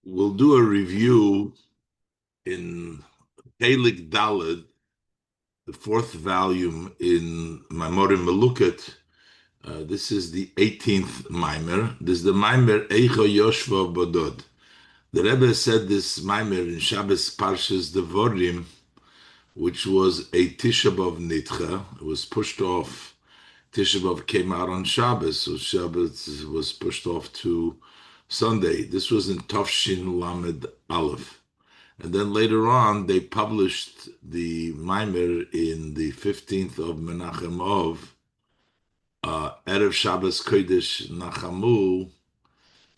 We'll do a review in Pelik Daled, the fourth volume in Maimorim Meluket. This is the 18th Maimer. This is the Maimer Eicha Yoshva Bodod. The Rebbe said this Maimer in Shabbos Parshas Devorim, which was a Tishah B'Av Nidcha. It was pushed off. Tishah B'Av came out on Shabbos, so Shabbos was pushed off to Sunday. This was in Tafshin Lamed Aleph. And then later on, they published the Maimer in the 15th of Menachem Av, Erev Shabbos Kodesh Nachamu,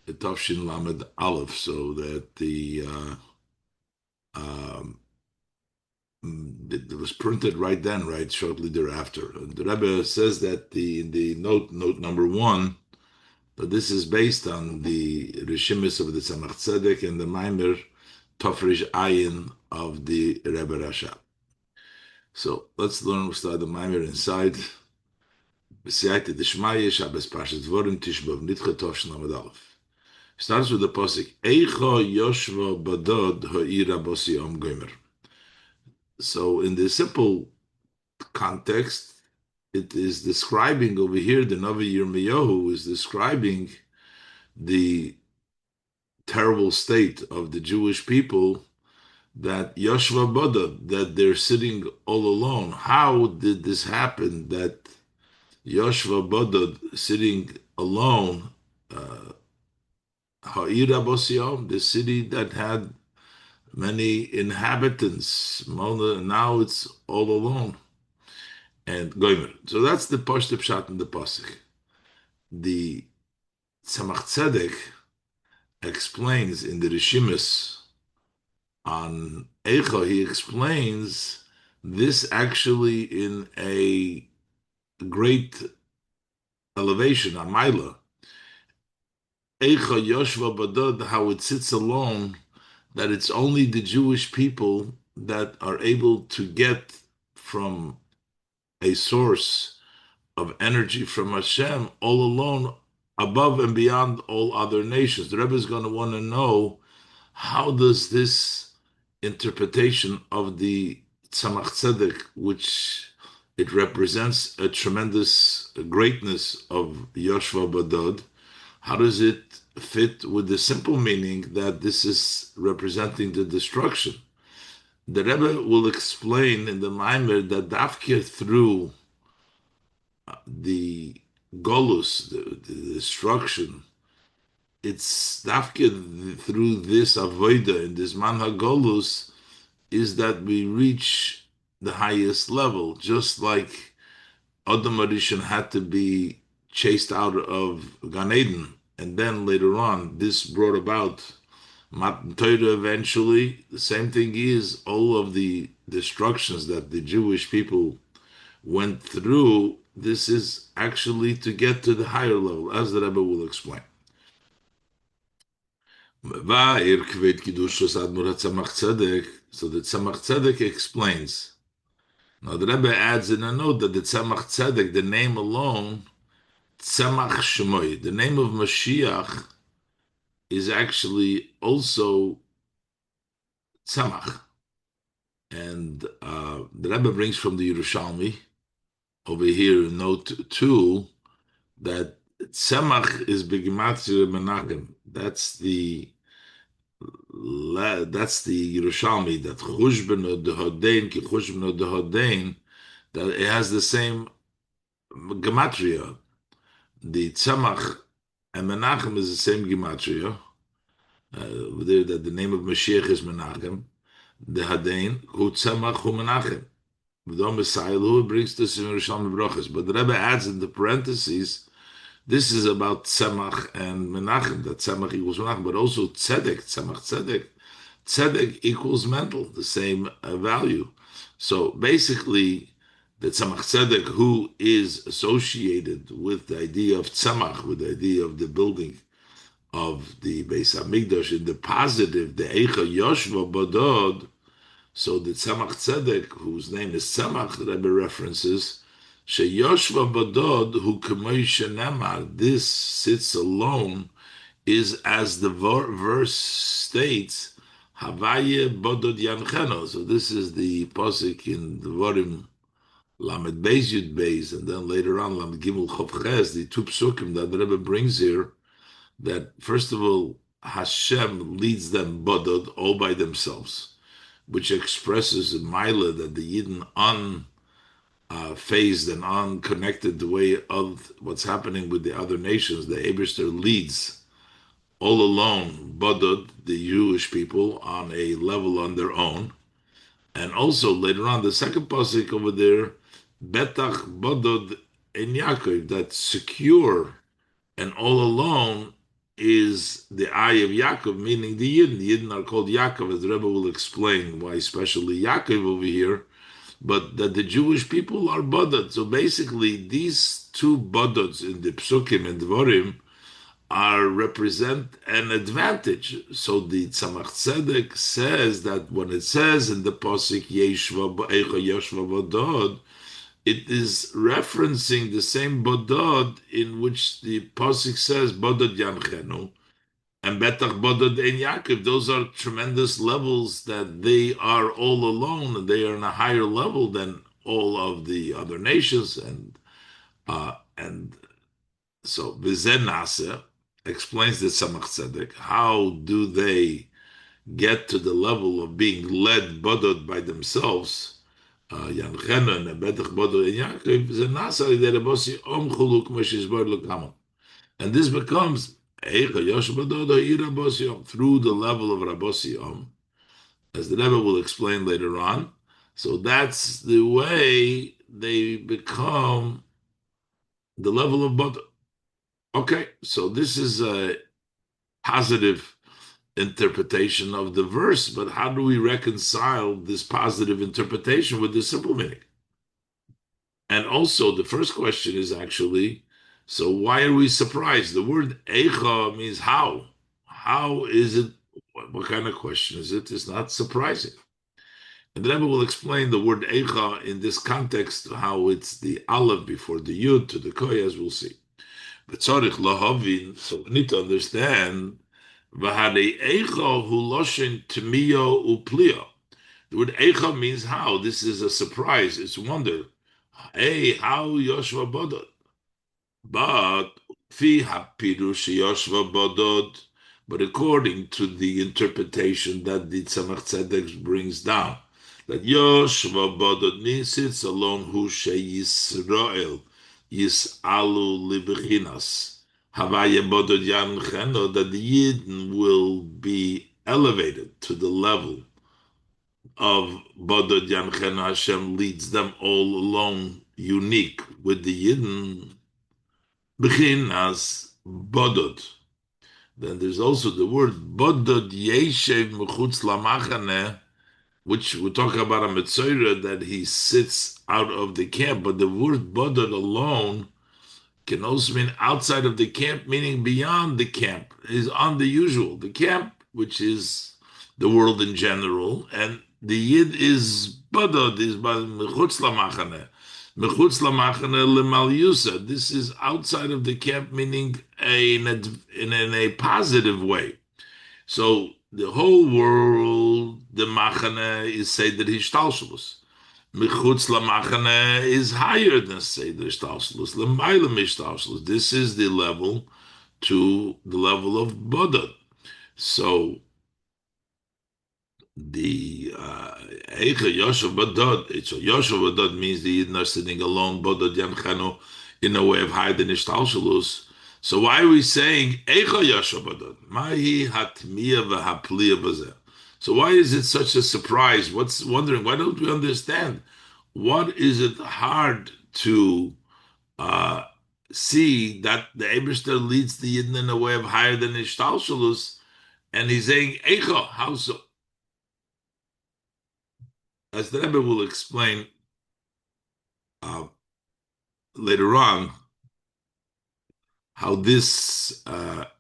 Tavshin Lamed Aleph, so that um, it was printed right then, right shortly thereafter. And the Rebbe says that the note number one, that this is based on the Rishimis of the Tzemach Tzedek and the Maimer Tofrish Ayin of the Rebbe Rasha. So let's learn. We'll start the Maimer inside. B'siyata d'shmaya Shabbos Parshas Dvorim Tishah B'Av Nidcha Tov Lamed Aleph. Starts with the pasuk Eicha Yeshva Badod Ha'ir Abosi Om Gomer. So in the simple context, it is describing over here the Navi Yirmiyahu is describing the terrible state of the Jewish people, that Yeshva Badod, that they're sitting all alone. How did this happen? That Yeshva Badod sitting alone, Ha'ir Abosiyom, the city that had many inhabitants, now it's all alone. And Goymer. So that's the Pashto Pshat in the Pasuk. The Tzemach Tzedek explains in the Rishimis on Eicha, he explains this actually in a great elevation, a Maila. Eicha Yoshva Badod, how it sits alone, that it's only the Jewish people that are able to get from a source of energy from Hashem all alone, above and beyond all other nations. The Rebbe is going to want to know, how does this interpretation of the Tzemach Tzedek, which it represents a tremendous greatness of Yoshva Badod, how does it fit with the simple meaning that this is representing the destruction? The Rebbe will explain in the Maimer that Dafke through the Golus, the destruction, it's Dafke through this Avoida, in this Man HaGolus, is that we reach the highest level, just like Adam Arishan had to be chased out of Gan Eden, and then later on, this brought about Matan Torah eventually. The same thing is all of the destructions that the Jewish people went through. This is actually to get to the higher level, as the Rebbe will explain. So the Tzemach Tzedek explains. Now the Rebbe adds in a note that the Tzemach Tzedek, the name alone, Tzemach Shemoy, the name of Mashiach, is actually also Tzemach. And the Rebbe brings from the Yerushalmi, over here in note 2, that Tzemach is Begimatria Menachem. That's the Yerushalmi, that Chushbeno Dehodein, Ki Chushbeno Dehodein, that it has the same Gematria. The Tzemach and Menachem is the same Gematria. There, that the name of Mashiach is Menachem. The Hadein, Hu Tzemach, Hu Menachem. V'dom B'Sayil, who brings this in Yerushalmi Brachas. But the Rebbe adds in the parentheses, this is about Tzemach and Menachem, that Tzemach equals Menachem, but also Tzedek, Tzemach Tzedek. Tzedek equals mental, the same value. So basically, the Tzemach Tzedek, who is associated with the idea of Tzemach, with the idea of the building of the Beis Hamikdash in the positive, the Eicha Yoshva Bodod, so the Tzemach Tzedek, whose name is Tzemach, the Rebbe references, Sheyoshva Bodod, who K'moi Shenemar, this sits alone is as the verse states, Havaye bodod yancheno. So this is the pasuk in Dvarim Lamed Beis Yud Beis, and then later on Lamed Gimel Chof Ches, the two psukim that the Rebbe brings here. That first of all, Hashem leads them bodod all by themselves, which expresses a mila that the Yidden unfazed and unconnected the way of what's happening with the other nations. The Eberster leads all alone, bodod, the Jewish people, on a level on their own. And also later on, the second pasuk over there, betach bodod en Yaakov, that secure and all alone is the eye of Yaakov, meaning the Yidden. The Yidden are called Yaakov, as the Rebbe will explain why especially Yaakov over here, but that the Jewish people are bodod. So basically, these two bodods in the Psukim and Dvarim are represent an advantage. So the Tzemach Tzedek says that when it says in the Pasuk Yeshva Eicha Yeshva Bodod, it is referencing the same Bodod in which the Pasuk says Bodod Yanchenu and Betach Bodod Ein Yaakov. Those are tremendous levels that they are all alone and they are on a higher level than all of the other nations. And so Vizen Nase explains the Tzemach Tzedek. How do they get to the level of being led bodod by themselves? Yanchenen and Betach Bodod and Yaakov is a Nasa that Abosi Om Chuluk Meshizbar Lukamon. And this becomes Eicha Yeshba Dodo Ir Abosi Om through the level of Rabosi Om, as the Rebbe will explain later on. So that's the way they become the level of Bodod. Okay, so this is a positive interpretation of the verse, but how do we reconcile this positive interpretation with this simple meaning? And also, the first question is actually, so why are we surprised? The word Eicha means how. How is it? What kind of question is it? It's not surprising. And the Rebbe will explain the word Eicha in this context, how it's the aleph before the yud to the koy, as we'll see. But tzarich lahavin, so we need to understand v'hadei Eicha hu loshen tmiyo uplio. The word Eicha means how. This is a surprise. It's wonder. Hey, how Yoshua Bodod? But fi hapirush Yoshua Bodod. But according to the interpretation that the Tzemach Tzedek brings down, that Yoshua Bodod means it's alone who she Yisrael Yisalu libechinas Havaya Bodod Yancheno, that the Yidden will be elevated to the level of Bodod Yanchen. Hashem leads them all alone, unique with the Yidden, Bechin as Bodod. Then there's also the word Bodod Yeshev Mechutz Lamachane, which we talk about a Metzora that he sits out of the camp, but the word Bodod alone can also mean outside of the camp, meaning beyond the camp, is on the usual. The camp, which is the world in general, and the Yid is Badod, is Mechutz Lamachane. Mechutz Lamachane Lemal Yusa. This is outside of the camp, meaning in a positive way. So the whole world, the Machane, is Seder Hishtalshelus. Mechutz Lamachane is higher than Seder Hishtalshelus. L'mayla Mishtalshelus. This is the level to the level of Badod. So the Eicha Yoshev Badod, so Yoshev Badod means the Yidden are sitting alone, Badod Yamchenu, in a way of higher than Ishtalshelus. So why are we saying Eicha Yoshev Badod? Mahi hatmiya v'hapliya b'zeh. So why is it such a surprise? What's wondering? Why don't we understand? What is it hard to see that the Eberster leads the Yidden in a way of higher than Ishtalshelus, and he's saying Eicha, how so? As the Rebbe will explain later on, how this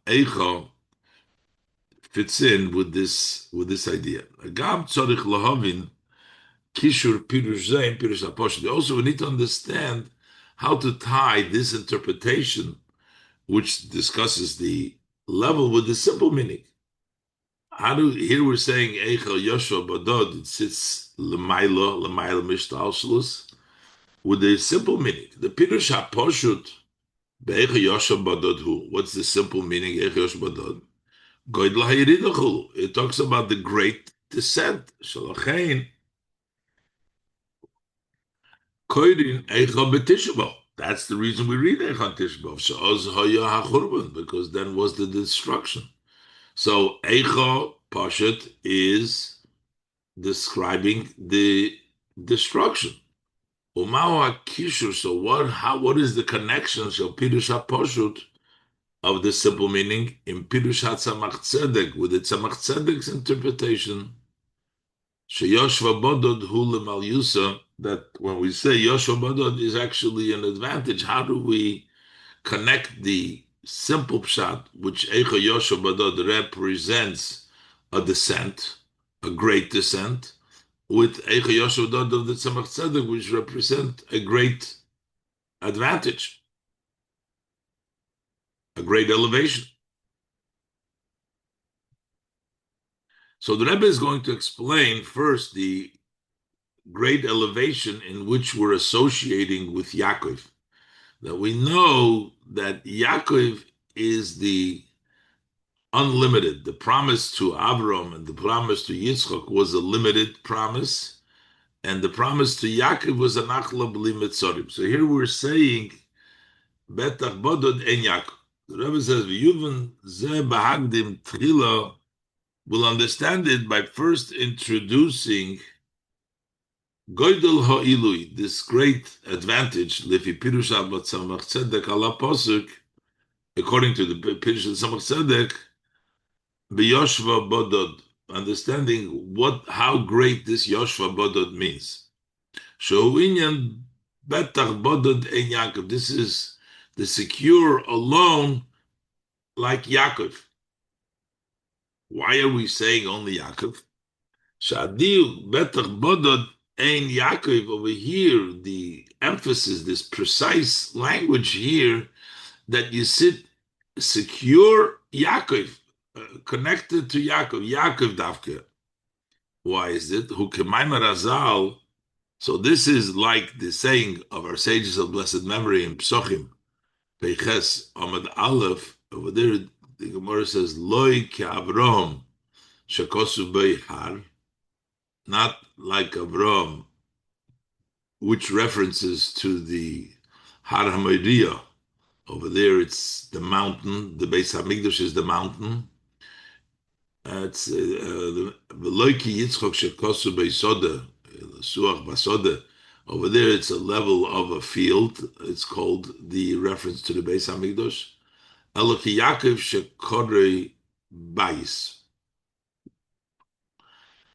Eicha fits in with this idea. Gam tzorich lahavin kishur pirush zayin pirush apostle. Also, we need to understand how to tie this interpretation, which discusses the level with the simple meaning. Here we're saying Eicha Yosha Badod, it sits Lemaila Mishtal with the simple meaning. The Pirush HaPoshut, Be'echa Yosha Badod Hu. What's the simple meaning? Eicha Yosha Badod. Goydla Hayridachulu. It talks about the great descent. Shalachain, Koydin Eicha B'Tishbo. That's the reason we read Eicha Tishbo. She'oz Haya HaChurban, because then was the destruction. So Eicha Poshet is describing the destruction. Umau HaKishur. So what is the connection? So Pirush HaPoshut of the simple meaning in Pirush HaTzamach Tzedek, with the Tzamach Tzedek's interpretation, Sheyoshva Bodod Hu Lemal Yusa, that when we say Yoshva Bodod is actually an advantage, how do we connect the simple pshat, which Eicha Yoshva Bodod represents a descent, a great descent, with Eicha Yoshva Bodod of the Tzamach Tzedek, which represent a great advantage, a great elevation. So the Rebbe is going to explain first the great elevation in which we're associating with Yaakov. That we know that Yaakov is the unlimited. The promise to Avram and the promise to Yitzchak was a limited promise, and the promise to Yaakov was an achla b'li mitzorim. So here we're saying, Betach bodod en Yaakov. The Rebbe says, V'yuven ze bahagdim tchila. We'll understand it by first introducing Goydel ha'ilui, this great advantage, Lefi Pirush Tzamach Tzedek ala Posuk, according to the Pirush Tzamach Tzedek, B'Yoshva Bodod, understanding how great this Yoshva Bodod means. She'uinyan Betach Bodod en Yaakov. This is the secure alone, like Yaakov. Why are we saying only Yaakov? Sha'adil Betach Bodod ein Yaakov, over here, the emphasis, this precise language here, that you sit secure Yaakov, connected to Yaakov Davka. Why is it? Hu k'maimar Razal. So this is like the saying of our sages of blessed memory in Psochim, Peiches Amad Aleph. Over there, the Gemara says, Loi ke'Avraham shekosu beihar, not like Avraham, which references to the Har HaMoriah. Over there, it's the mountain. The Beis Hamikdash is the mountain. It's Veloiki Yitzchok Shekosu Beisoda, Suach Basoda. Over there, it's a level of a field. It's called the reference to the Beis Hamikdash. Eloki Yaakov Shekorei Bais.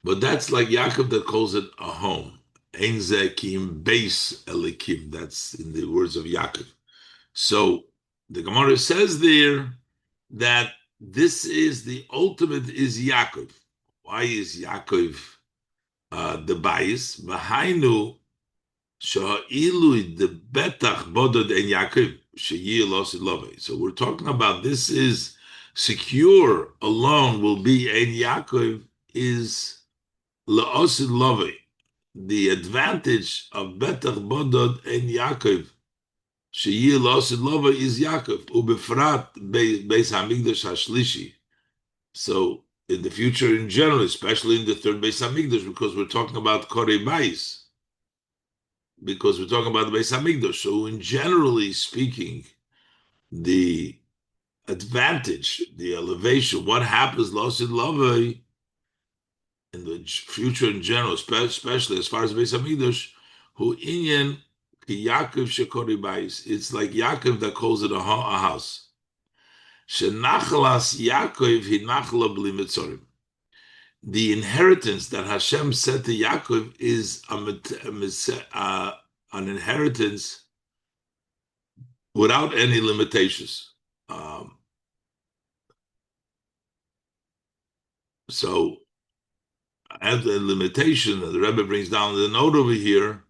But that's like Yaakov that calls it a home. Ein Zekim Beis Elikim. That's in the words of Yaakov. So the Gemara says there that this is the ultimate is Yaakov. Why is Yaakov the Bais? V'hainu sha'ilui the betach bodod en Yaakov she'yil osid lovei. So we're talking about this is secure alone will be en Yaakov is la'osid lovei. The advantage of betach bodod en Yaakov she'yil osid lovei is Yaakov ubefrat beis hamikdash hashlishi. So in the future in general, especially in the third Beis Hamikdash, because we're talking about Korei Bais, because we're talking about the Beis Hamikdash. So in generally speaking, the advantage, the elevation, what happens Losid Lavai in the future in general, especially as far as Beis Hamikdash, who inyan ki Yaakov shekorei Bais. It's like Yaakov that calls it a house. Shenachlas Yaakov hinachla b'li mitzorim. The inheritance that Hashem said to Yaakov is an inheritance without any limitations. So, as a limitation, the Rebbe brings down the note over here,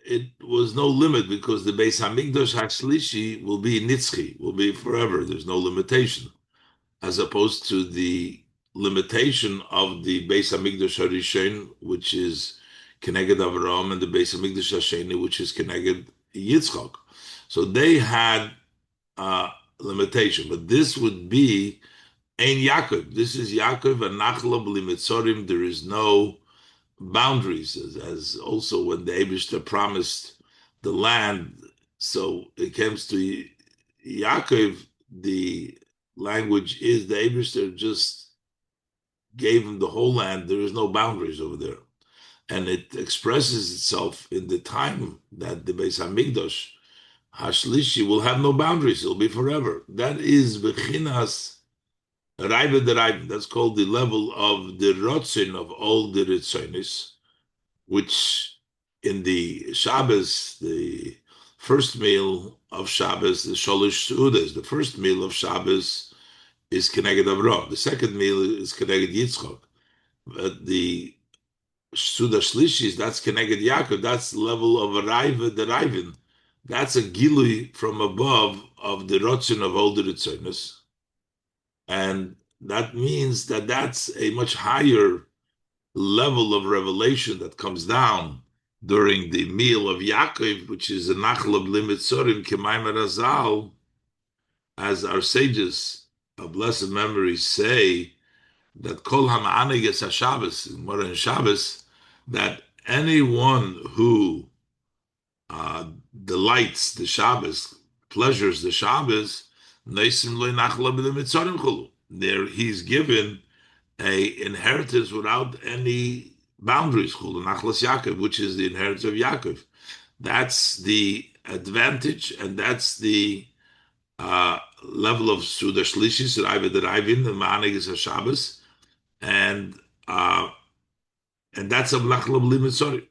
it was no limit because the Beis Hamikdash HaShlishi will be Nitzchi, will be forever. There's no limitation. as opposed to the limitation of the Beis Hamikdash Harishon, which is Keneged Avraham, and the Beis Hamikdash Hasheni, which is Keneged Yitzchak. So they had limitation, but this would be Ein Yaakov. This is Yaakov and Nachla B'Limitzorim. There is no boundaries, as also when the Eibishter promised the land. So it comes to Yaakov, the language is the Eibishter just gave him the whole land. There is no boundaries over there. And it expresses itself in the time that the Beis Hamikdash Hashlishi will have no boundaries. It'll be forever. That is Bechinas Raiva de Raiva. That's called the level of the Rotzin of all the Ritzonis, which in the Shabbos, the first meal of Shabbos, the Sholish Seudas, the first meal of Shabbos is Keneged Avraham. The second meal is Keneged Yitzchak. But the Suda Shlishis, that's Keneged Yaakov. That's the level of Raiva de Raivin. That's a gilui from above of the Rotzin of all the Ritzonis. And that means that that's a much higher level of revelation that comes down during the meal of Yaakov, which is a Nachla B'Limitzorim K'mayim Razal, as our sages of blessed memory say, that Kol HaMa'aneg Shabbos, in modern Shabbos, that anyone who delights the Shabbos, pleasures the Shabbos, there he's given a inheritance without any boundaries, which is the inheritance of Yaakov. That's the advantage, and that's the level of Suda Shlishis, Raiva Derivin, the Ma'aneg is a Shabbos, and that's a Mlachla B'Limitzorim.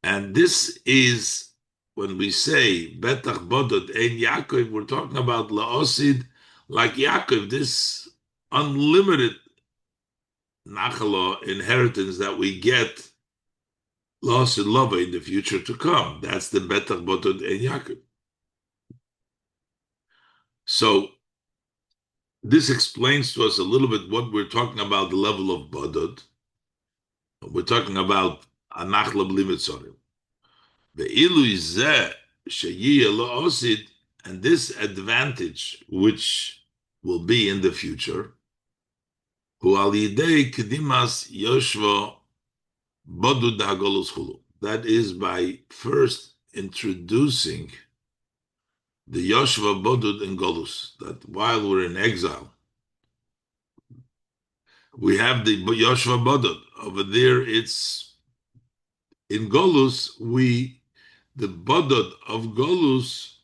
And this is when we say Betach Bodot Ein Yaakov, we're talking about La'osid like Yaakov, this unlimited Nachala inheritance that we get La'osid Lava in the future to come. That's the Betach Bodot Ein Yaakov. So this explains to us a little bit what we're talking about, the level of Bodot. We're talking about Anachla B'Limitzorim. And this advantage, which will be in the future, that is by first introducing the Yoshva Bodud in Golus, that while we're in exile, we have the Yoshva Bodud. Over there, it's in Golus, the Bodod of Golus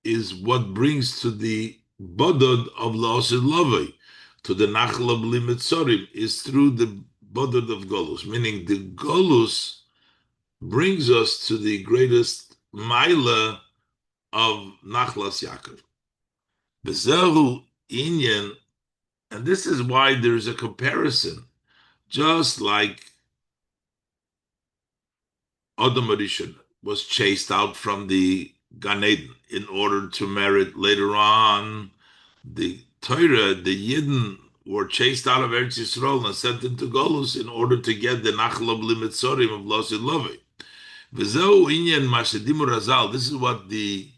is what brings to the Bodod of La'osid Lavai, to the Nachla B'Limitzorim, is through the Bodod of Golus, meaning the Golus brings us to the greatest Maila of Nachlas Yaakov. Bezehu Inyan, and this is why there's a comparison, just like Adam Rishon was chased out from the Gan Eden in order to merit later on the Torah. The Yidden were chased out of Eretz Yisrael and sent into Golus in order to get the Nachla B'Limitzorim of La'osid Lavai. V'zeu inyan mashadimu razal. This is what the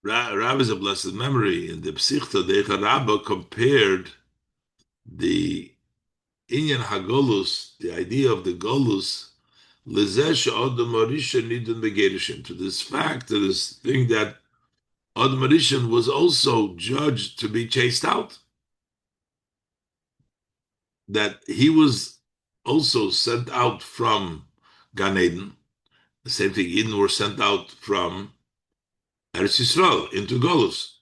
rabbis of blessed memory in the Psichta de Eicha Rabbah compared the inyan hagolus, the idea of the golus, to this fact, to this thing that Adam Rishon was also judged to be chased out, that he was also sent out from Gan Eden. The same thing, Eden were sent out from Eretz Yisrael into Golus.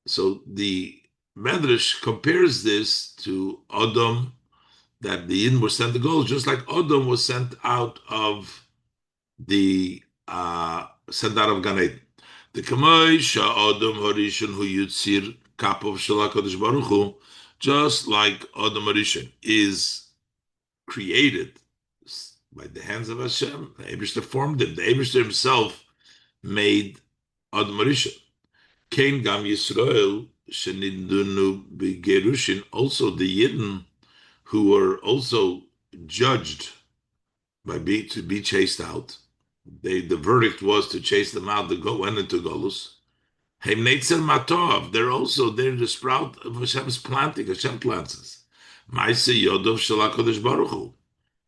So the Medrash compares this to Adam, that the Eden were sent to Golus, just like Adam was sent out of Gan Eden. The Kamay Sha Adam Harishon Hu Yutzir Kapov Shalakadosh Baruch Hu, just like Adam Harishon is created by the hands of Hashem, the Eibishter formed him. The Eibishter himself made Adam Harishon. Kein Gam Yisrael Shenidunu Begerushin, also the Yidden who were also judged to be chased out. The verdict was to chase them out. Went into Golus. Heim Neitzer Matov. They're the sprout of Hashem's planting. Hashem plants us. Maise Yodov Shalakodesh Baruch Hu.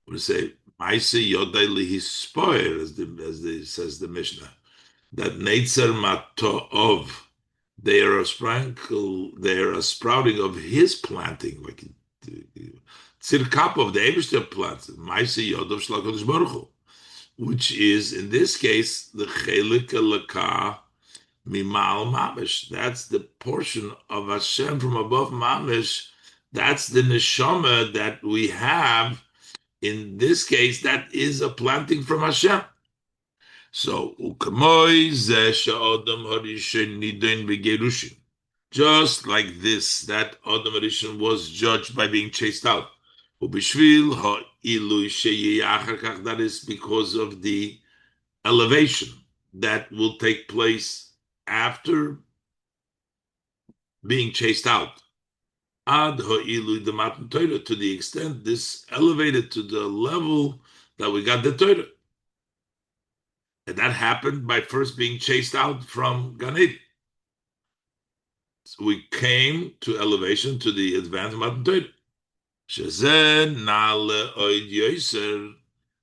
We say Maise Yodai Lihispoir, says the Mishnah. That Neitzer Matov. They are a sprinkle. They are a sprouting of His planting, like Tzirkap of the Eibishter plants. Maise Yodov Shalakodesh Baruch Hu, which is in this case the Chelik Elakah Mimal Mamish. That's the portion of Hashem from above Mamish. That's the neshama that we have. In this case, that is a planting from Hashem. So, just like this, that Adam Rishon was judged by being chased out. That is because of the elevation that will take place after being chased out. Ad ha'ilu the matan Torah, to the extent this elevated to the level that we got the Torah. And that happened by first being chased out from Gan Eden. So we came to elevation to the advanced matan Torah.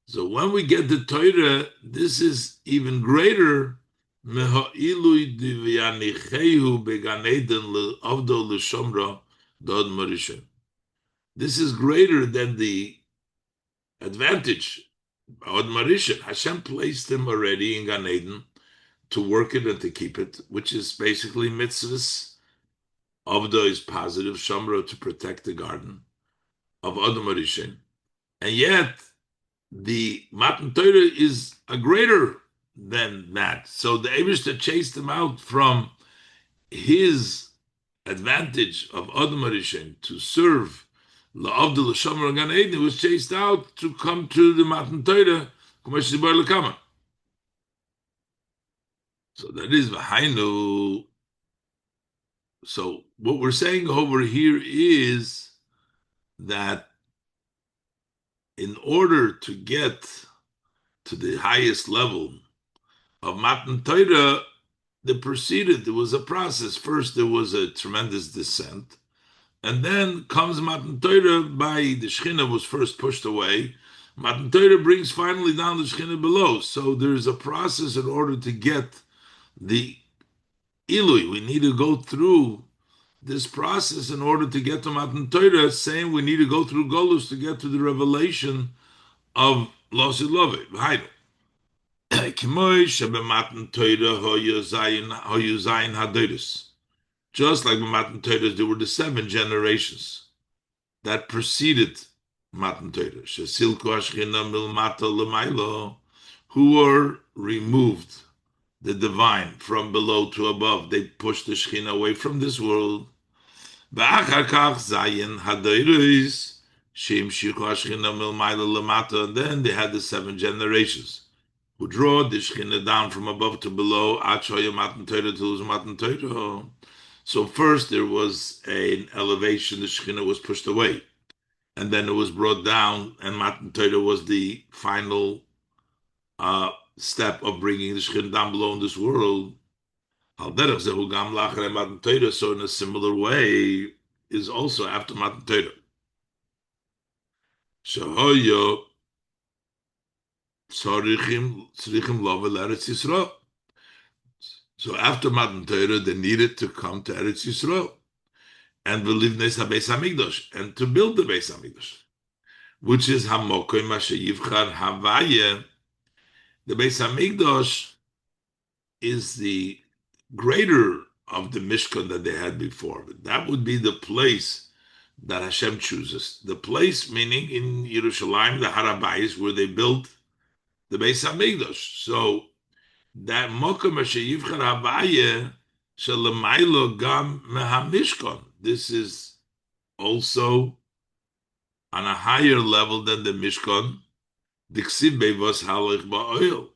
So when we get the Torah, this is even greater. This is greater than the advantage. Hashem placed him already in Gan Eden to work it and to keep it, which is basically mitzvahs. Avda is positive, Shomra to protect the garden of Adam Rishon. And yet, the Matan Torah is a greater than that. So the Eibishter chased him out from his advantage of Adam Rishon to serve La'avdul Shomer Gan Eden. He was chased out to come to the Matan Torah. So that is V'hainu. So what we're saying over here is that in order to get to the highest level of Matan Torah, there was a process. First, there was a tremendous descent, and then comes Matan Torah by the Shechina was first pushed away. Matan Torah brings finally down the Shechina below. So there's a process in order to get the Ilui. We need to go through this process in order to get to Matan Torah, saying we need to go through Golus to get to the revelation of Losid Love. Just like Matan Torah, there were the 7 generations that preceded Matan Torah, who were removed, the divine, from below to above. They pushed the Shechina away from this world. And then they had the 7 generations who draw the Shechina down from above to below. So first there was an elevation, the Shechina was pushed away, and then it was brought down, and Matan Torah was the final step of bringing the Shechina down below in this world. So in a similar way is also after Matan Torah. So after Matan Torah, they needed to come to Eretz Yisrael and V'livnes HaBeis HaMikdash, and to build the Beis HaMikdash, which is Hamokoy Mashe Yivchar Havaya. The Beis HaMikdash is the greater of the Mishkan that they had before. That would be the place that Hashem chooses. The place, meaning in Yerushalayim, the Harabayis, where they built the Beis HaMikdash. So that Mokom Yivchar Havaya Shalamaylo Gam Mehamishkan. This is also on a higher level than the Mishkan. Diksiv Bevos Halach Ba'oil.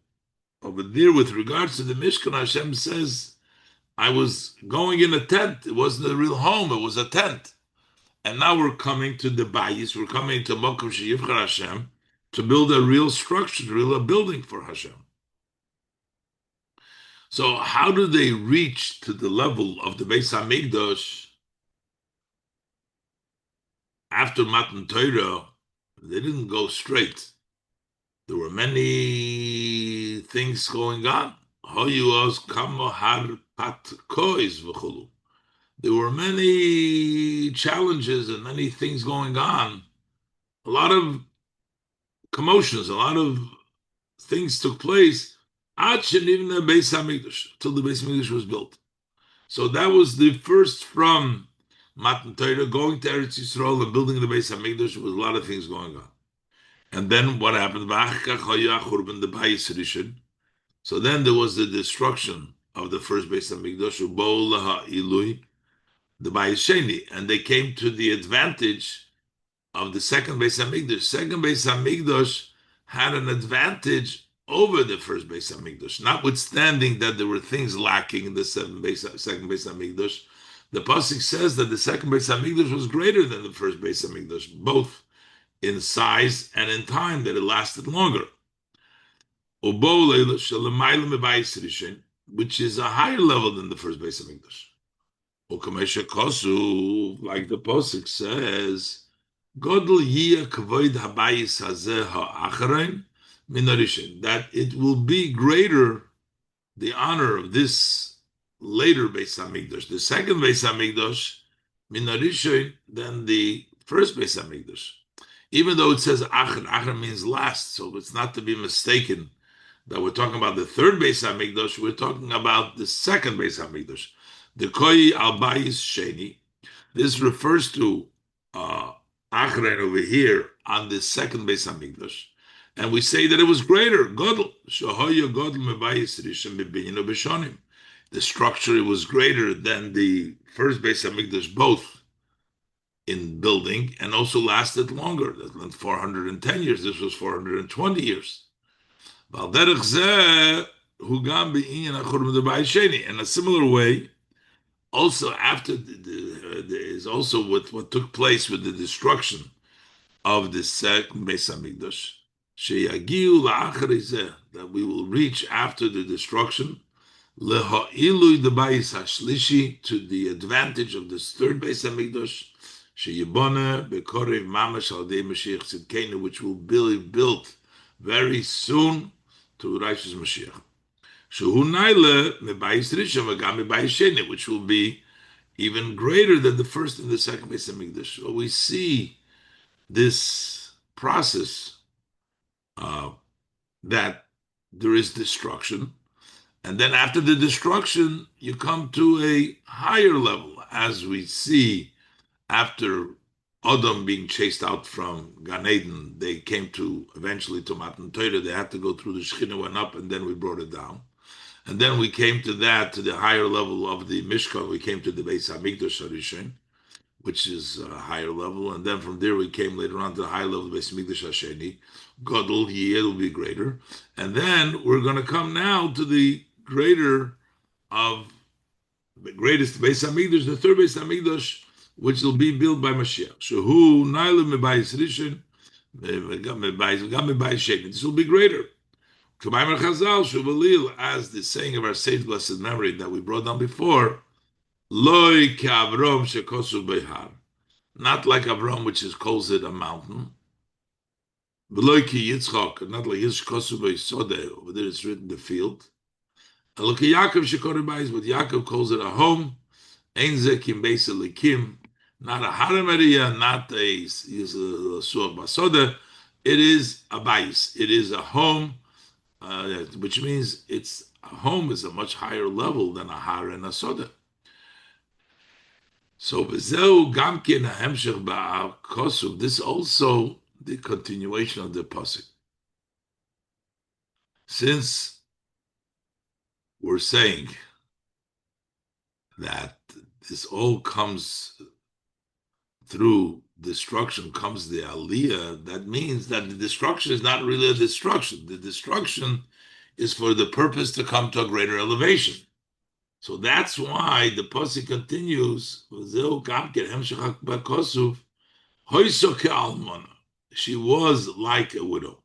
Over there, with regards to the Mishkan, Hashem says I was going in a tent. It wasn't a real home. It was a tent. And now we're coming to the bayis. We're coming to Mokum Sheyivchar Hashem to build a real structure, a building for Hashem. So how do they reach to the level of the Beis Hamikdash after Matan Torah? They didn't go straight. There were many things going on. There were many challenges and many things going on. A lot of commotions, a lot of things took place till the Beis Hamikdash was built. So that was the first from Matan Torah going to Eretz Yisrael and building the Beis Hamikdash. There was a lot of things going on. And then what happened? So then there was the destruction of the first Beis Hamikdash, the Bayis Sheni, and they came to the advantage of the second Beis Hamikdash. Second Beis Hamikdash had an advantage over the first Beis Hamikdash, notwithstanding that there were things lacking in the second Beis Hamikdash. The pasuk says that the second Beis Hamikdash was greater than the first Beis Hamikdash, both in size and in time, that it lasted longer. Which is a higher level than the first Beis Hamikdash. Like the pasuk says, that it will be greater, the honor of this later Beis Hamikdash, the second Beis Hamikdash, minarishin, than the first Beis Hamikdash. Even though it says Acher, Acher means last, so it's not to be mistaken that we're talking about the third Beis Hamikdash. We're talking about the second Beis Hamikdash. The Koi al Bayis Sheni. This refers to Achrein over here on the second Beis Hamikdash, and we say that it was greater. Godel Shahoya Godel Mebayis Rishon Bebinyan Ubeshonim. The structure was greater than the first Beis Hamikdash, both in building, and also lasted longer. That went 410 years. This was 420 years. In a similar way, also after is also what took place with the destruction of the second Beis Hamikdash, that we will reach after the destruction, leha'ilui the Bayis Hashlishi, to the advantage of this third Beis Hamikdash, sheyibone bekorev mamash al dei Mashiach Tzidkenu, which will be built very soon to Righteous Mashiach. Which will be even greater than the first and the second Beis Hamikdash. So we see this process that there is destruction, and then after the destruction, you come to a higher level, as we see after Adam being chased out from Gan Eden. They came to eventually to Matan Torah. They had to go through the Shekhinah, went up, and then we brought it down. And then we came to the higher level of the Mishkan. We came to the Beis Hamikdash Harishon, which is a higher level. And then from there we came later on to the higher level of Beis Hamikdash Hasheni. Godel, here will be greater. And then we're going to come now to the greatest Beis Hamikdash, the third Beis Hamikdash, which will be built by Mashiach. Shehu Naila Mebayis Rishon, this will be greater. As the saying of our saint blessed memory that we brought down before, Loi Avram shekosu behar, not like Avram, which calls it a mountain. Loi Yitzchak, not like Yitzchak beisode, over there it's written the field. And look Yaakov shekori bayis, but Yaakov calls it a home. Ein zekim basically kim, not a harem area, not a suach basode. It is a bayis. It is a home. Which means it's a home is a much higher level than a har and a soda. So this also the continuation of the pasuk. Since we're saying that this all comes through destruction, comes the aliyah, that means that the destruction is not really a destruction. The destruction is for the purpose to come to a greater elevation. So that's why the pasuk continues. She was like a widow.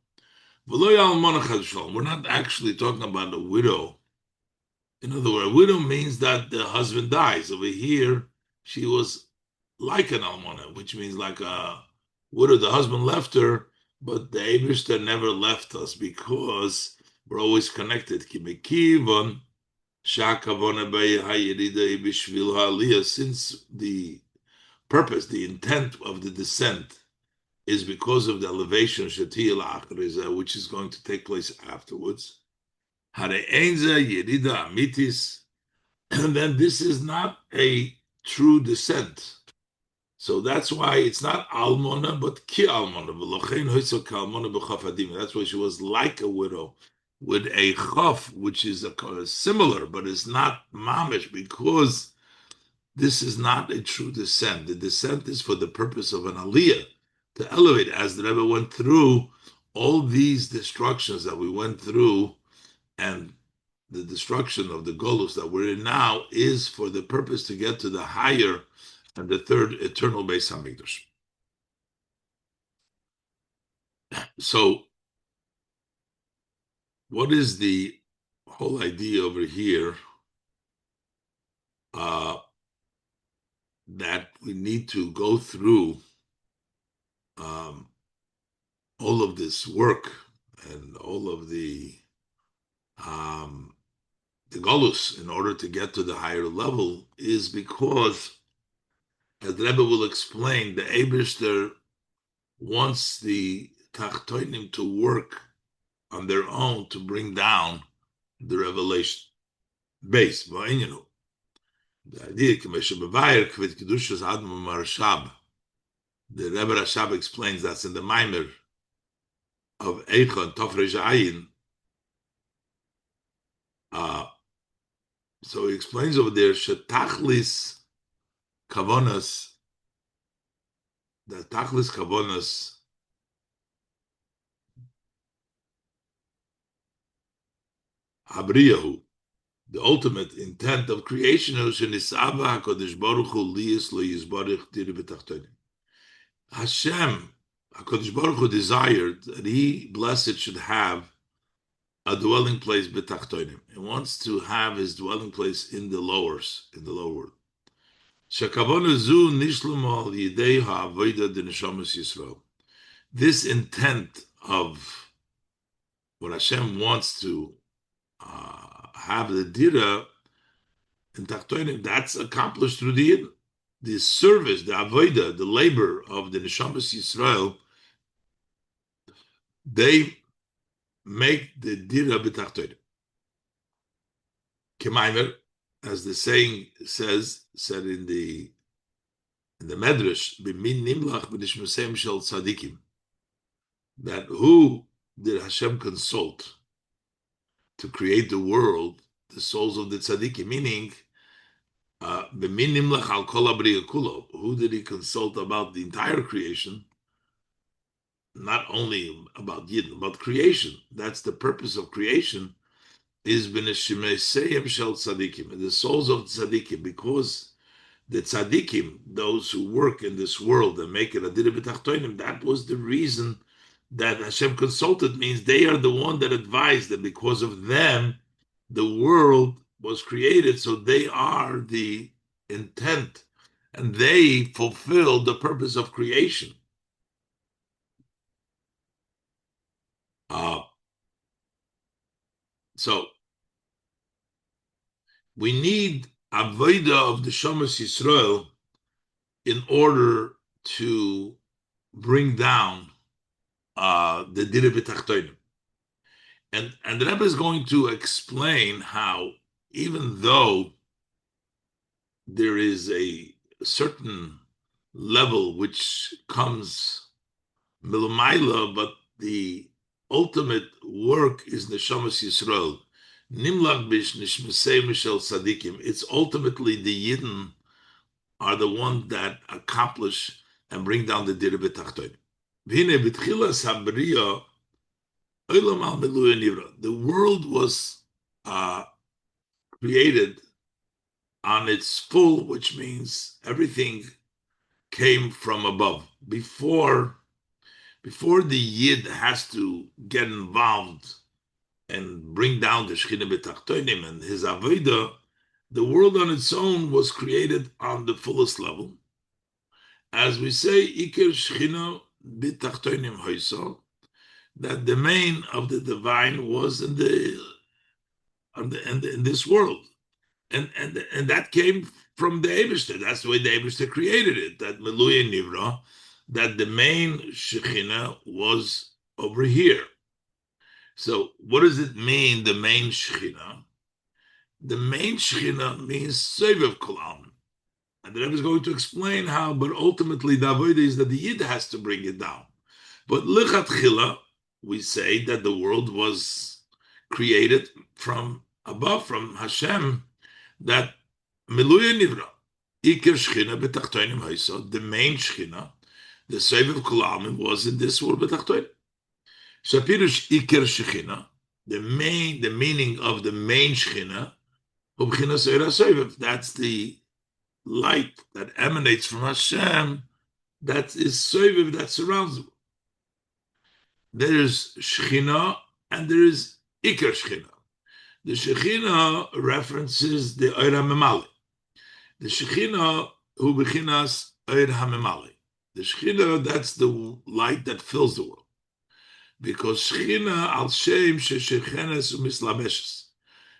We're not actually talking about a widow. In other words, a widow means that the husband dies. Over here, she was like an almana, which means like a widow. The husband left her, but the Eibishter never left us because we're always connected. Since the purpose, the intent of the descent is because of the elevation, which is going to take place afterwards. And then this is not a true descent. So that's why it's not almona, but ki almona. That's why she was like a widow with a chaf, which is similar, but it's not mamish, because this is not a true descent. The descent is for the purpose of an aliyah, to elevate, as the Rebbe went through all these destructions that we went through, and the destruction of the Golus that we're in now is for the purpose to get to the higher and the third eternal Beis Hamikdash. So, what is the whole idea over here? That we need to go through all of this work and all of the Golus in order to get to the higher level is because, as the Rebbe will explain, the Eibishter wants the Tachtonim to work on their own to bring down the revelation base. The idea, the Rebbe Rashab explains that in the Maimer of Eicha and Tofresh Ayin. So he explains over there, Shetachlis Kavonas, the Tachlis Kavonas Habriyahu, the ultimate intent of creation is Shenisaba HaKadosh Baruch Hu Liyis Lo Yizbarich Diri B'Tachtonim. Hashem, HaKadosh Baruch Hu desired that he, blessed, should have a dwelling place B'Tachtonim. He wants to have his dwelling place in the lower world. Shekavonu Zu Nishlam Al Yidei HaAvodah D'Neshamas Yisrael. This intent of what Hashem wants to have the dira in Tachtonim, that's accomplished through the service, the avodah, the labor of the Neshamas Yisrael. They make the dira b'Tachtonim. Kemaimer, as the saying said in the Medrash, b'min nimlach b'nishmasem shel tzadikim, that who did Hashem consult to create the world? The souls of the tzaddikim, meaning who did he consult about the entire creation? Not only about Yidden, about creation. That's the purpose of creation, is b'neshimeseyim shel tzaddikim, the souls of tzaddikim, because the tzaddikim, those who work in this world and make it a dira b'tachtonim, that was the reason that Hashem consulted, means they are the one that advised that because of them, the world was created. So they are the intent and they fulfill the purpose of creation. So we need avodah of the Neshamas Yisrael in order to bring down the dira b'tachtonim. And the Rebbe is going to explain how, even though there is a certain level which comes milamayla, but the ultimate work is Neshamas Yisrael. Nimlach bish nishmasei mishel tzadikim. It's ultimately the Yidden are the ones that accomplish and bring down the dira b'tachtonim. V'hine b'tchilas habriya the world was created on its full, which means everything came from above. Before the Yid has to get involved and bring down the Shechina B'Tachtonim and his Avodah, the world on its own was created on the fullest level. As we say, Iker Shechina B'Tachtonim Hoyso, that the main of the divine was in this world. And that came from the Eibishter. That's the way the Eibishter created it, that Meluya Nivra, that the main Shechina was over here. So what does it mean, the main Shechina? The main Shechina means Sevev Kolam. And the Rebbe is going to explain how, but ultimately the Avodah is that the Yid has to bring it down. But Lichatchila, we say that the world was created from above, from Hashem, that Meluya Nivra, Iker Shechina B'Tachtonim Hoyso, the main Shechina, the Sevev Kolam was in this world B'Tachtonim. Shapirush Iker Shechina, the meaning of the main Shechina, that's the light that emanates from Hashem, that is Sevev, that surrounds them. There is Shechina and there is Iker Shechina. The Shechina references the Eir HaMemali. The Shechina hu bechinas Eir HaMemali. The Shechina, that's the light that fills the world. Because Shechina al Shem shechechenes umislabeshes.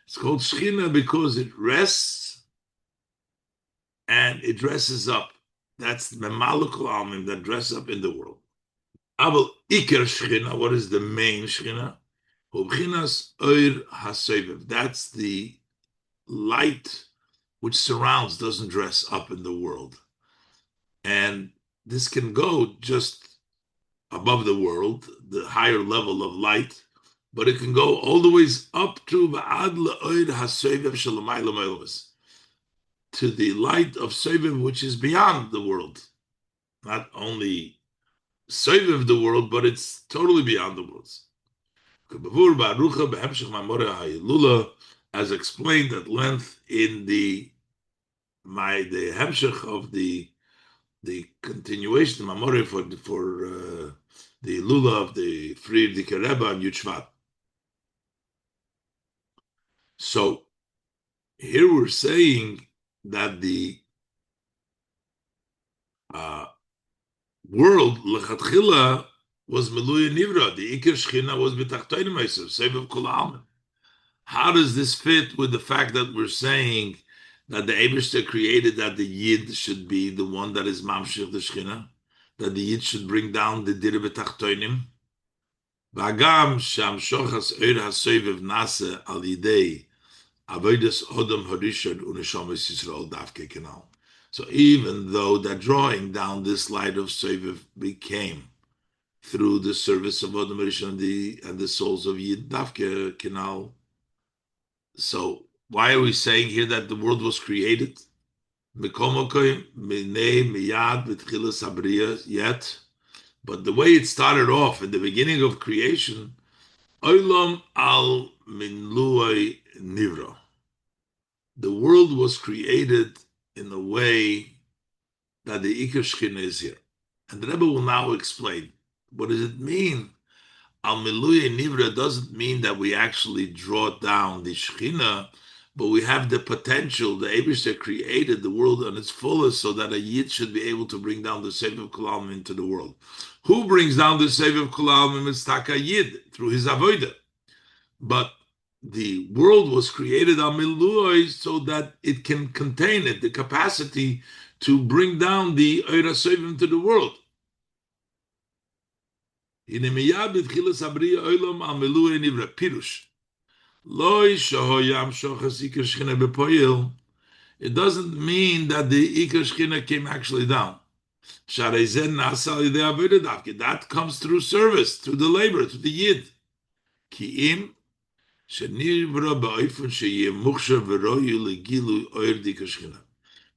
It's called Shechina because it rests and it dresses up. That's the Memalukul Almim that dress up in the world. Abel Iker Shechina, what is the main Shechina? Hubchinas Oir HaSovev. That's the light which surrounds, doesn't dress up in the world. And this can go just above the world, the higher level of light, but it can go all the ways up to the light of Sovev, which is beyond the world. Not only Sovev the world, but it's totally beyond the worlds. As explained at length in the Hemshech of the continuation, the Mamore for the Lula of the Friedrich Rebbe and Yeshva. So here we're saying that the world lechatchila was meluya nivra. The Iker Shechina was b'tachtonim meisav, sevev kol ha'almin. How does this fit with the fact that we're saying that the Eibishter created that the Yid should be the one that is mamshich the Shechina, that the Yid should bring down the dir b'tachtonim? V'agam she'amshochas eir ha'sovev nase al yidei avodas odom harishon u'neshamas Yisrael davke kenal. So even though that drawing down this light of Sovev became through the service of Odom Harishon and the souls of Yid Davke Kenal. So why are we saying here that the world was created? Yet, but the way it started off in the beginning of creation, Olam al minluay nivra. The world was created in the way that the Iker Shechina is here. And the Rebbe will now explain, what does it mean? Al Miluye Nivra doesn't mean that we actually draw down the Shechina, but we have the potential. The Eibishter created the world on its fullest so that a Yid should be able to bring down the Sevev Kolam into the world. Who brings down the Sevev Kolam? It's Taka Yid, through his Avodah. But the world was created on Miluy so that it can contain it, the capacity to bring down the Eira Sovim to the world. It doesn't mean that the Iker Shechina came actually down. That comes through service, through the labor, to the Yid.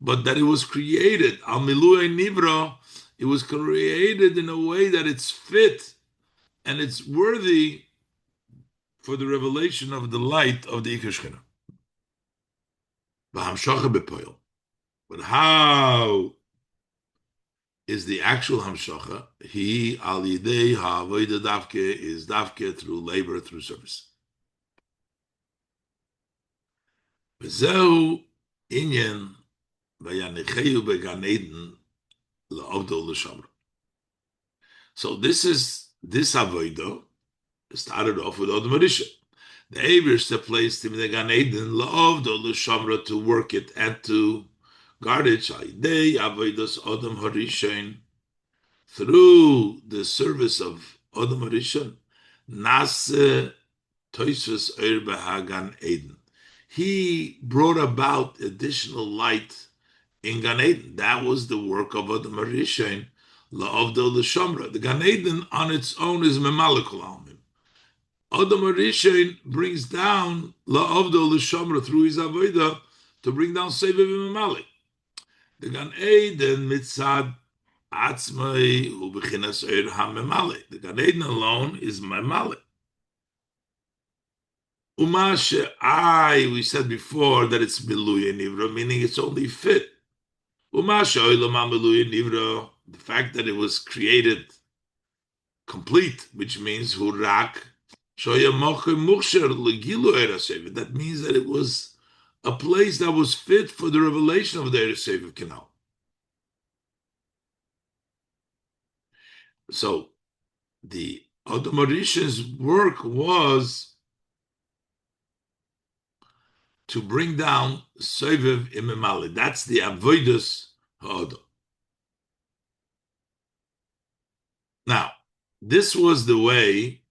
But that it was created, al milui nivra, it was created in a way that it's fit and it's worthy for the revelation of the light of the Iker Shechina. V'hamshacha b'poil. But how is the actual hamshacha? He al yidei ha'avoda davke is davke through labor, through service. V'zehu inyan v'yanicheyu began Eden la'avdol l'shamra. So this avoda started off with Adam Arisha. The Eibishter placed him in the Gan Eden la'avdol l'shamra to work it and to guard it. Sha'idei avodas Adam Harishon, through the service of Adam Harishon, Nase Toisves Eir B'Hagan Eden. He brought about additional light in Gan Eden. That was the work of Adam Harishon, La'avdol L'Shamra. The Gan Eden on its own is Memalekul Almim. Adam Harishon brings down La'avdol L'Shamra through his Avodah to bring down Seviv Memalek. The Gan Eden mitzad Atzmai hu b'chinas Eir HaMemale. The Gan Eden alone is Memale. We said before that it's Miluya Nivra, meaning it's only fit. The fact that it was created complete, which means Hurak, that means that it was a place that was fit for the revelation of the Eir Seviv Canal. So the Adam Harishon's work was to bring down Seviv Imemali. That's the Avodas Ha'adam. Now, this was the way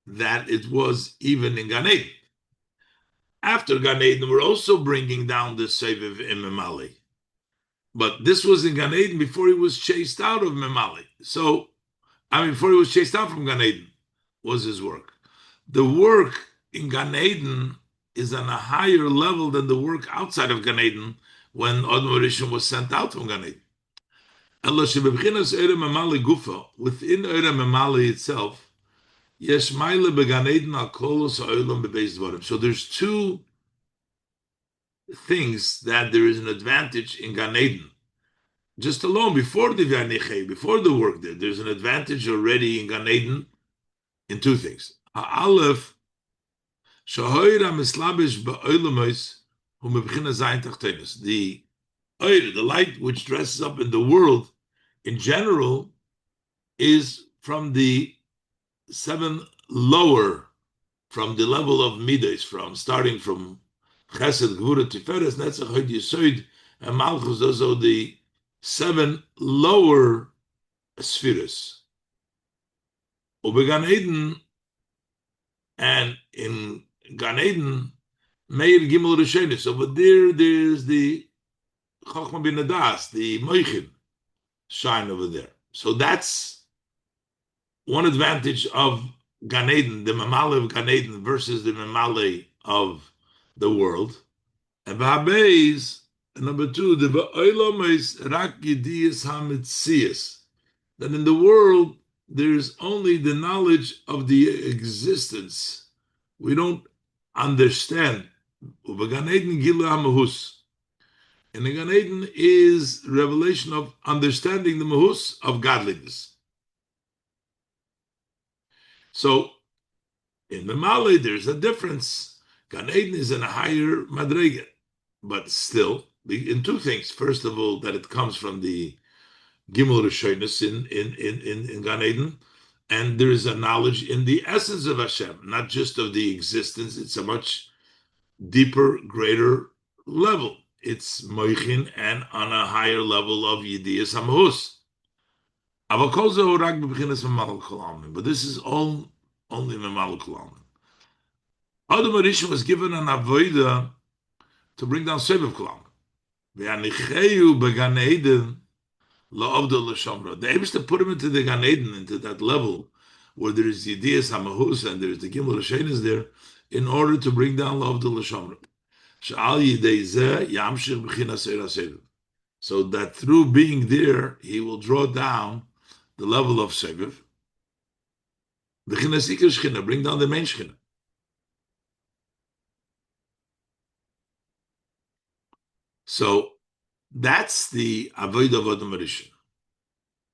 that it was even in Gan Eden. After Gan Eden, we're also bringing down the Seviv Imemali. But this was in Gan Eden before he was chased out of Memali. So, before he was chased out from Gan Eden, was his work. The work in Gan Eden is on a higher level than the work outside of Gan Eden when Adam Harishon was sent out from Gan Eden. Within Eir Memali itself, so there's two things that there is an advantage in Gan Eden. Just alone, before the V'anichei, before the work there's an advantage already in Gan Eden in two things. Aleph, the light which dresses up in the world in general is from the seven lower, from the level of midas, starting from Chesed, Gvura, Tiferes, Netzach, Hod, Yesod, and Malchus. Those are the seven lower spheres. Ubegan Eden, and in Gan Eden, Meir Gimel Rishonis. Over there's the Chochma bin Adas, the Moichin, shine over there. So that's one advantage of Gan Eden, the Mamale of Gan Eden versus the Mamale of the world. And Ba'abeis, number two, the Ba'olam Rak Yediyas HaMetzias, that in the world there's only the knowledge of the existence. We don't understand. Ubegan Eden Gilu HaMahus. And the Gan Eden is revelation of understanding the Mahus of godliness. So in the Malay, there's a difference. Gan Eden is in a higher Madrega, but still, in two things. First of all, that it comes from the Gimel Rishonis in Gan Eden, and there is a knowledge in the essence of Hashem, not just of the existence. It's a much deeper, greater level. It's Moichin and on a higher level of Yediyas HaMahus. But this is all only Memalekul Almim. Adam Harishon was given an avodah to bring down Seviv Kol Almim. Began Eden la'avdol l'shamra. The Eibishter put him into the Gan Eden, into that level where there is Yediyas HaMahus and there is the Gimel Rishonis there, in order to bring down la'avdol l'shamra. So that through being there, he will draw down the level of Seviv. Bring down the main Shechina. So that's the avodah of Adam Rishon.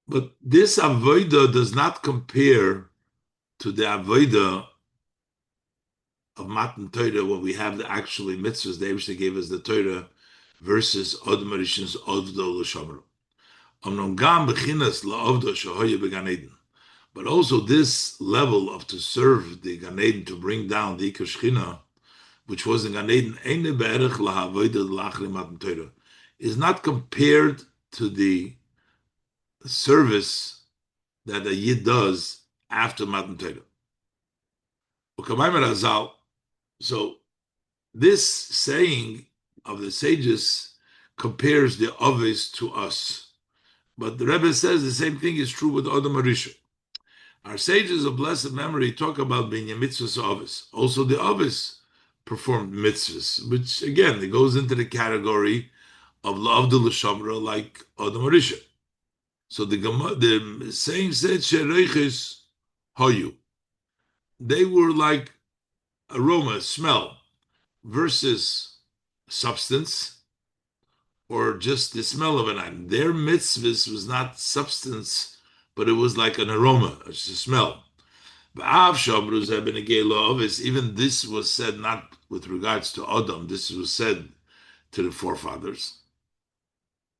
But this avodah does not compare to the avodah of Matan Torah when we have the actually mitzvahs. They actually gave us the Torah versus Adam Rishon's Avdo L'Shamro. Amnon Gam Bechinas LaAvdo Shehoye Began Eden. But also this level of to serve the Gan Eden, to bring down the Iker Shechina, which was in Gan Eden, Eine Be'erech LaHavodah L'Achri Matan Torah, is not compared to the service that a Yid does after Matan Torah. So this saying of the sages compares the Ovis to us. But the Rebbe says the same thing is true with Adam Arisha. Our sages of blessed memory talk about being a mitzvahs Ovis. Also the Ovis performed mitzvahs, which again, it goes into the category of La'avdul Shamra like Adam Arisha. So the saying said, Shereiches Hoyu. They were like aroma, smell, versus substance, or just the smell of an item. Their mitzvahs was not substance, but it was like an aroma, it's a smell. Even this was said not with regards to Adam, this was said to the forefathers.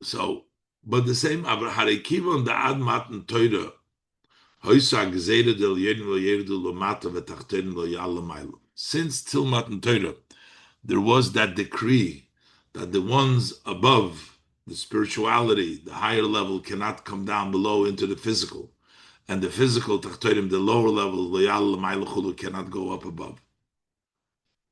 So, but the same, since till Matan Torah, there was that decree that the ones above the spirituality, the higher level, cannot come down below into the physical, and the physical tachtonim, the lower level, cannot go up above.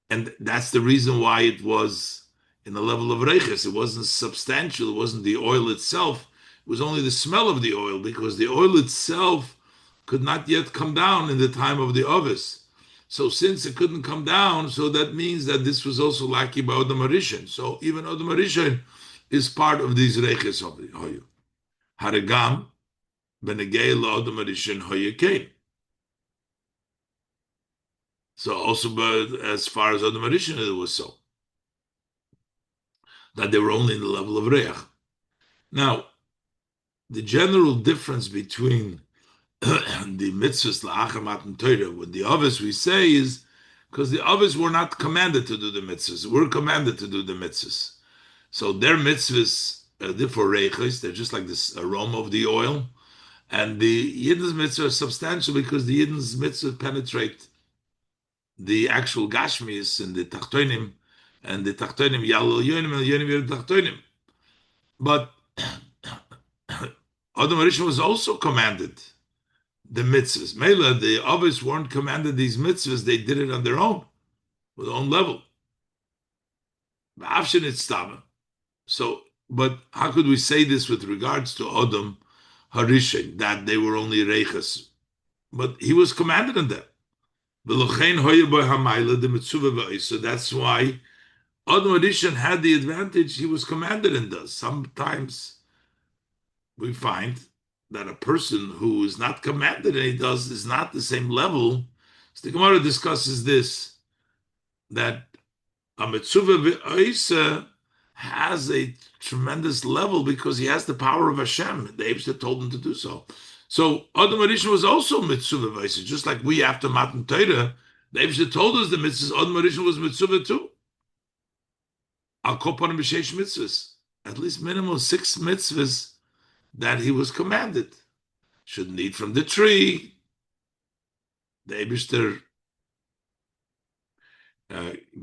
And that's the reason why it was in the level of reiches. It wasn't substantial. It wasn't the oil itself. It was only the smell of the oil, because the oil itself could not yet come down in the time of the ovis. So since it couldn't come down, so that means that this was also lucky by Odom Arishan. So even Odom Arishan is part of these reiches of the Hoyu. Haragam benegei laOdom Arishan Hoyu came. So also, but as far as Odom Arishan, it was so that they were only in the level of Reach. Now, the general difference between the mitzvahs la'achar matan Torah with the others we say is because the others were not commanded to do the mitzvahs. We're commanded to do the mitzvahs. So their mitzvahs are for reichos. They're just like this aroma of the oil. And the Yidden's mitzvah is substantial because the Yidden's mitzvah penetrate the actual gashmis and the tachtonim, and the tachtonim yalol yonim and yonim tachtonim. But Adam Rishon was also commanded the mitzvahs. Mela, the others weren't commanded these mitzvahs, they did it on their own, with their own level. So, but how could we say this with regards to Adam Harishan, that they were only reichas? But he was commanded in that. So that's why Adam Harishan had the advantage, he was commanded in this. Sometimes we find that a person who is not commanded and he does is not the same level. So the Gemara discusses this, that a mitzvah v'oisa has a tremendous level because he has the power of Hashem. The Eibster told him to do so. So Adam Arishan was also mitzvah v'oisa, just like we after Matan Torah, the Eibster told us the mitzvahs. Adam Arishan was mitzvah too. Al kopanim b'sheish mitzvahs, at least minimum 6 mitzvahs that he was commanded. Shouldn't eat from the tree. The Eibster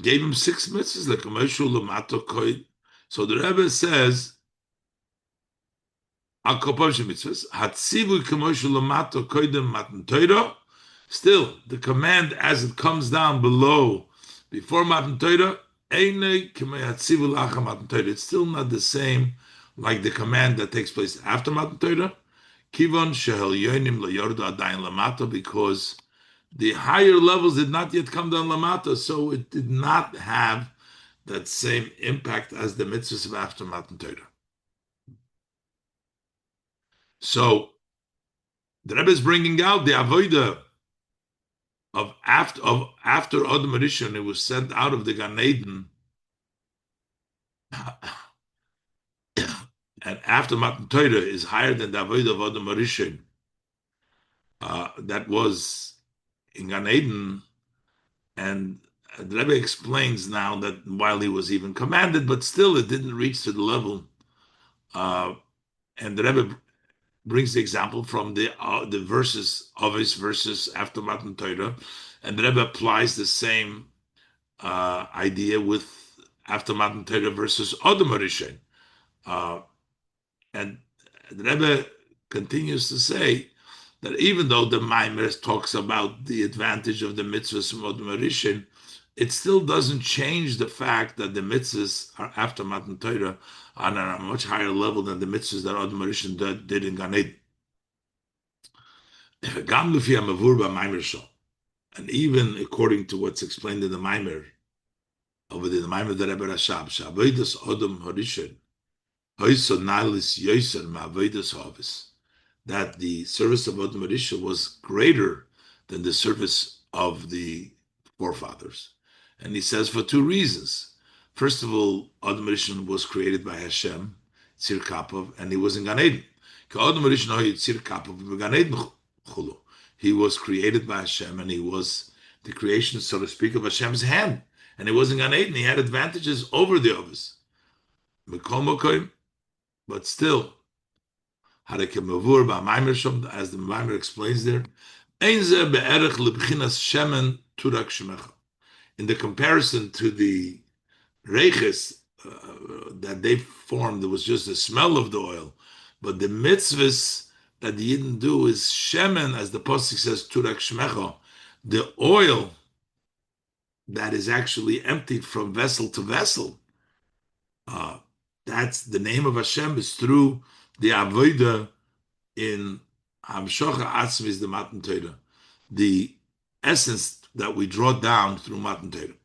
gave him 6 mitzvahs, like a Moshe Lamato Koid. So the Rebbe says, Al Kopav mitzvahs, Hatzivu K'Moshe Lamato Koidem Matan Torah. Still, the command as it comes down below, before Matan Torah, it's still not the same like the command that takes place after Matan Torah. Kivon Shehel Yonim LaYorda Adayin Lamato, because the higher levels did not yet come down Lamata, so it did not have that same impact as the mitzvahs of after Matan Torah. So the Rebbe is bringing out the avodah of after Adam Rishon, it was sent out of the Gan Eden. and after Matan Torah is higher than the avodah of Adam Rishon, that was in Gan Eden, and the Rebbe explains now that while he was even commanded, but still it didn't reach to the level. And the Rebbe brings the example from the verses of his verses after Matan Torah, and the Rebbe applies the same idea with after Matan Torah versus Adam Rishon. And the Rebbe continues to say that even though the Maimer talks about the advantage of the mitzvahs from Adam Rishon, it still doesn't change the fact that the mitzvahs are after Matan Torah on a much higher level than the mitzvahs that Adam Rishon did in Gan Eden. And even according to what's explained in the Maimer, over the Maimer of the Rebbe Rashab, Shaavodas Adam Harishon, that the service of Adam Rishon was greater than the service of the forefathers. And he says for two reasons. First of all, Adam Rishon was created by Hashem, Tzir Kapov, and he was in Gan Eden. He was created by Hashem, and he was the creation, so to speak, of Hashem's hand. And he was in Gan Eden. He had advantages over the others. But still, as the Maimer explains there, in the comparison to the reiches that they formed, there was just the smell of the oil. But the mitzvahs that the Yidden do is shemen, as the Pasuk says, turak shmecha, the oil that is actually emptied from vessel to vessel. That's the name of Hashem is through the avodah in Hamshocha Atzmis, the Matan Torah, the essence that we draw down through Matan Torah.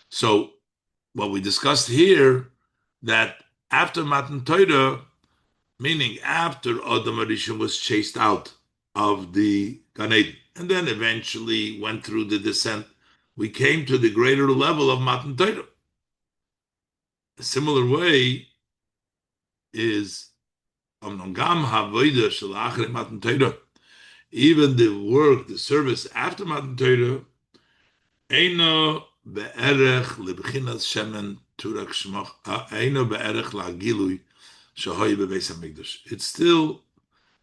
So, what we discussed here, that after Matan Torah, meaning after Adam Rishon was chased out of the Gan Eden, and then eventually went through the descent, we came to the greater level of Matan Torah. A similar way is even the work, the service after Matan Torah, eino be'erech lebchinas shemen turak shmach, eino be'erech la'gilui shahoy bebeis hamikdash. It's still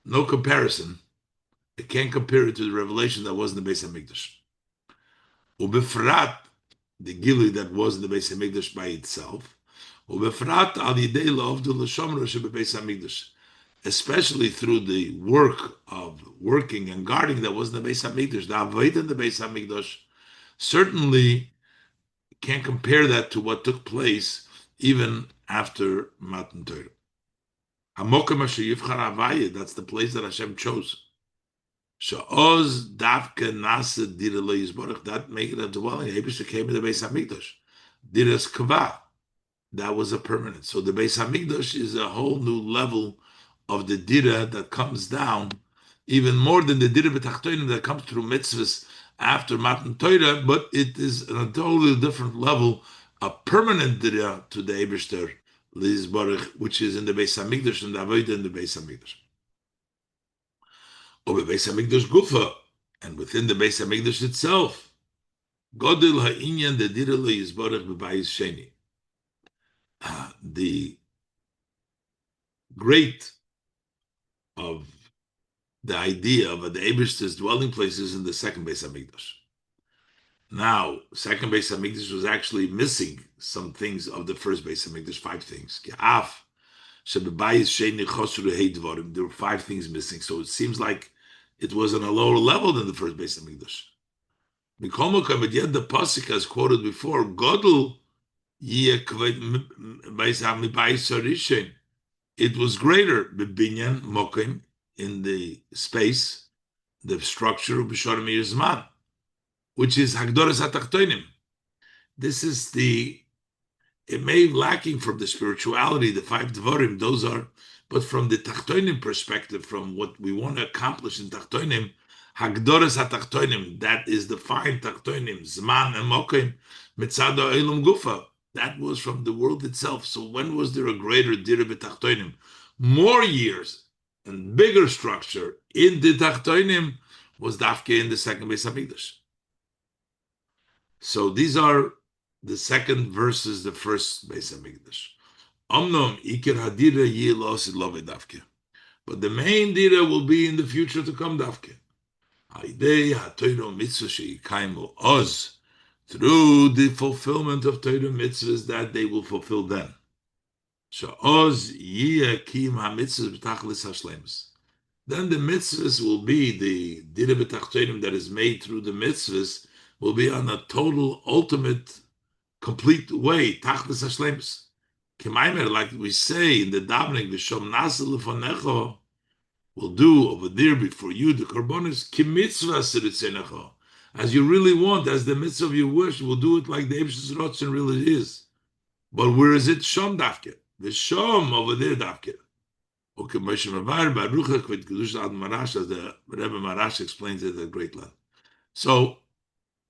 no comparison. It can't compare it to the revelation that was in the Beis Hamikdash. Ubefrat, the gilui that was in the Beis Hamikdash by itself, ubefrat al yidei la'avdu l'shomro shebebeis hamikdash, especially through the work of working and guarding that was in the Beis Hamikdash, the avodah in the Beis Hamikdash, certainly can't compare that to what took place even after Matan Torah. Hamokim asher yivchar havaya, that's the place that Hashem chose. Sha'oz davke nasa dira lo yizborach, that make it a dwelling. Hebrews came in the Beis Hamikdash. Dira's kavah, that was a permanent. So the Beis Hamikdash is a whole new level of the dira that comes down, even more than the dira b'tachtonim that comes through mitzvahs after Matan Torah, but it is on a totally different level, a permanent dira to the Eibishter Lizbarach, which is in the Beis Hamikdash and the avodah in the Beis Hamikdash. Or Beis Hamikdash Gufa, and within the Beis Hamikdash itself, Godel ha'inyan the dira lo yizbarach b'bayis sheni. The great of the idea of the Eibishter's dwelling places in the second Beis Hamikdash. Now, second Beis Hamikdash was actually missing some things of the first Beis Hamikdash, 5 things. There were 5 things missing, so it seems like it was on a lower level than the first Beis Hamikdash. But yet the pasuk as quoted before, Godel it was greater, b'binyan mokim, in the space, the structure of b'shorim yizman, which is hagdoras hatachtonim. This is it may be lacking from the spirituality, the 5 dvarim, those are, but from the tachtonim perspective, from what we want to accomplish in tachtonim, hagdoras hatachtonim, that is the 5 tachtonim, zman and mokim, mitzad ha'olam gufa. That was from the world itself. So when was there a greater dira b'tachtonim? More years and bigger structure in the tachtonim was dafke in the second Beis Hamikdash. So these are the second versus the first Beis Hamikdash. Omnom ikir hadira yi lo osid lo dafke. But the main dira will be in the future to come dafke. Haidei ha'toiro mitzvah she'ikaimu oz, through the fulfillment of Torah mitzvahs that they will fulfill then. Sha'oz yiyakim ha'mitzvahs b'tachlis ha'shlemus. Then the mitzvahs will be the dira b'tachtonim that is made through the mitzvahs will be on a total, ultimate, complete way. Tachlis ha'shlemus. Kemaimer, like we say in the davening, v'shom nasa lefonecho, will do over there before you the korbanos kimitzvah seritzenecho, as you really want, as the mitzvah of your wish, will do it like the Eibshter's Rotzen really is. But where is it? Shom dafke. The Shom over there dafke. Okay, Moshe Mavar Baruchach with Kedusha Ad Marash, as the Rebbe Marash explains it at great length. So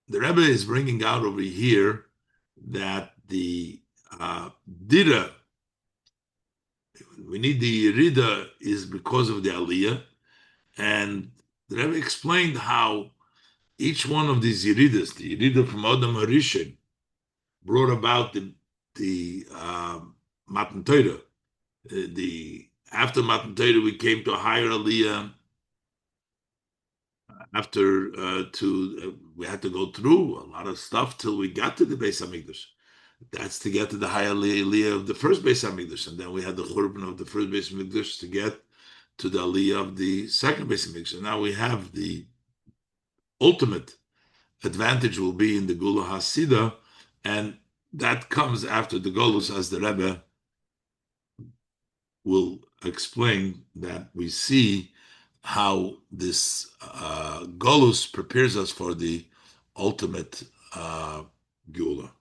the Rebbe is bringing out over here that the dira, we need the Yerida, is because of the Aliyah, and the Rebbe explained how each one of these Yeridas, the Yerida from Adam Harishon, brought about the Matan Torah. After Matan Torah, we came to a higher Aliyah. After we had to go through a lot of stuff till we got to the Beis Hamikdash. That's to get to the higher Aliyah of the first Beis Hamikdash, and then we had the Churban of the first Beis Hamikdash to get to the Aliyah of the second Beis Hamikdash. And now we have the ultimate advantage will be in the Gula Hasidah, and that comes after the Golus, as the Rebbe will explain, that we see how this Golus prepares us for the ultimate Gula.